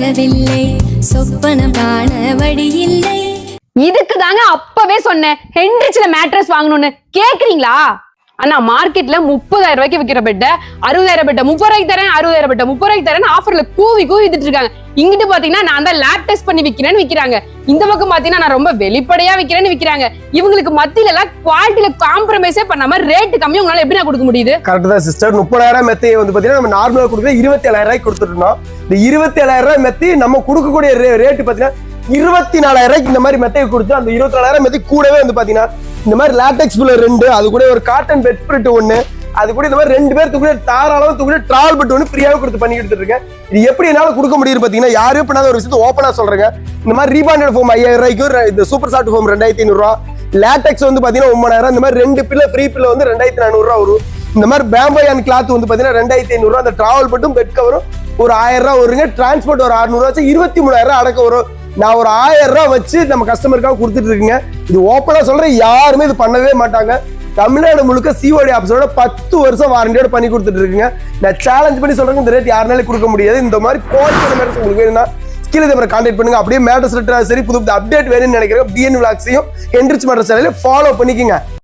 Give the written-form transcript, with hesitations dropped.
வரவில்லை, சொப்பனம் காண வழியில்லை. இதுக்கு தாங்க அப்பவே சொன்னேன் ஹென்ரிச்ல மேட்ரஸ் வாங்கணும்னு. கேக்குறீங்களா? ஆனா மார்க்கெட்ல 30,000 ரூபாய்க்கு விற்கிற பெட்ட 60,000 பெட்ட 30 ரூபாய்க்கு தரேன், 60,000 பெட்ட 30 ரூபாய்க்கு தரேன் ஆஃபர்ல கூவி வித்துட்டு இருக்காங்க. இங்கிட்டு பாத்தீங்கன்னா நான் தான் லேப் டெஸ்ட் பண்ணி விக்கிறேன்னு விக்கிறாங்க. இந்த பக்கம் பாத்தீங்கன்னா நான் ரொம்ப வெளிப்படையா விக்கிறேன்னு விக்கிறாங்க. இவங்களுக்கு மத்தியில எல்லாம் குவாலிட்டியில காம்ப்ரமைஸே பண்ணாம ரேட் கம்மி உங்களால எப்படி கொடுக்க முடியுது? கரெக்ட் தான் சிஸ்டர். 30,000 மெத்தையை வந்து பாத்தீங்கன்னா நம்ம நார்மலா கொடுக்குறது 27,000 ரூபாய்க்கு கொடுத்துருந்தோம். இந்த 27,000 ரூபாய் மெத்தி நம்ம கொடுக்கக்கூடிய ரேட்டு பாத்தீங்கன்னா 24,000 ரூபாய்க்கு இந்த மாதிரி மெத்தையை கொடுத்து அந்த 24,000 மெத்தி கூடவே வந்து பாத்தீங்கன்னா இந்த மாதிரி லாட்டெக்ஸ் புள்ள 2, அது கூட ஒரு காட்டன் பெட் ஸ்ப்ரெட் 1, அது கூட இந்த மாதிரி 2 பேருக்கு கூட தாராளமா கூட டிராவல் பெட் 1 ஃப்ரீயாவே கொடுத்து பண்ணி கொடுத்துட்டு இருக்கேன். இது எப்படி என்னால கொடுக்க முடியும் பாத்தீங்கன்னா, யாரும் பண்ணாத ஒரு விஷயத்தை ஓப்பனா சொல்றேங்க. இந்த மாதிரி ரீபாண்டட் ஃபோம் 5,000 ரூபாய்க்கு, இந்த சூப்பர் சாஃப்ட் ஃபோம் 2,500 ரூபா, லாட்டெக்ஸ் வந்து பாத்தீங்கன்னா 9,000, இந்த மாதிரி 2 பில்ல ஃப்ரீ பில்ல வந்து 2,400 ரூபா வரும். இந்த மாதிரி பேம்போயான் கிளாத் வந்து பாத்தீங்கன்னா 2,500 ரூபா. அந்த டிராவல் பெட்டும் பெட் கவரும் ஒரு 1000 ரூபா வருங்க. டிரான்ஸ்போர்ட் ஒரு 600 ரூபா, 23,000 ரூபா அடக்க வரும். நான் ஒரு 1000 ரூபா வச்சு நம்ம கஸ்டமருக்காக கொடுத்துட்டு இருக்கீங்க. இது ஓப்பனா சொல்றேன், யாருமே இது பண்ணவே மாட்டாங்க. தமிழ்நாடு முழுக்க சிஓடி ஆப்ஷனோட 10 வருஷம் வாரண்டியோட பண்ணி கொடுத்துட்டு இருக்கீங்க. நான் சேலஞ்ச் பண்ணி சொல்றேன், இந்த ரேட் யாருனாலும் கொடுக்க முடியாது. இந்த மாதிரி குவாலிட்டி மேட்ரஸ் உங்களுக்கு வேணும்னா கீழே கான்டாக்ட் பண்ணுங்க. அப்படியே மேட்ரஸ் சரி புது அப்டேட் வேணும்னு நினைக்கிறேன். பிஎன் விளாக்ஸையும் ஹென்ரிச் மேட்ரஸ் சேனலையும் ஃபாலோ பண்ணிக்கோங்க.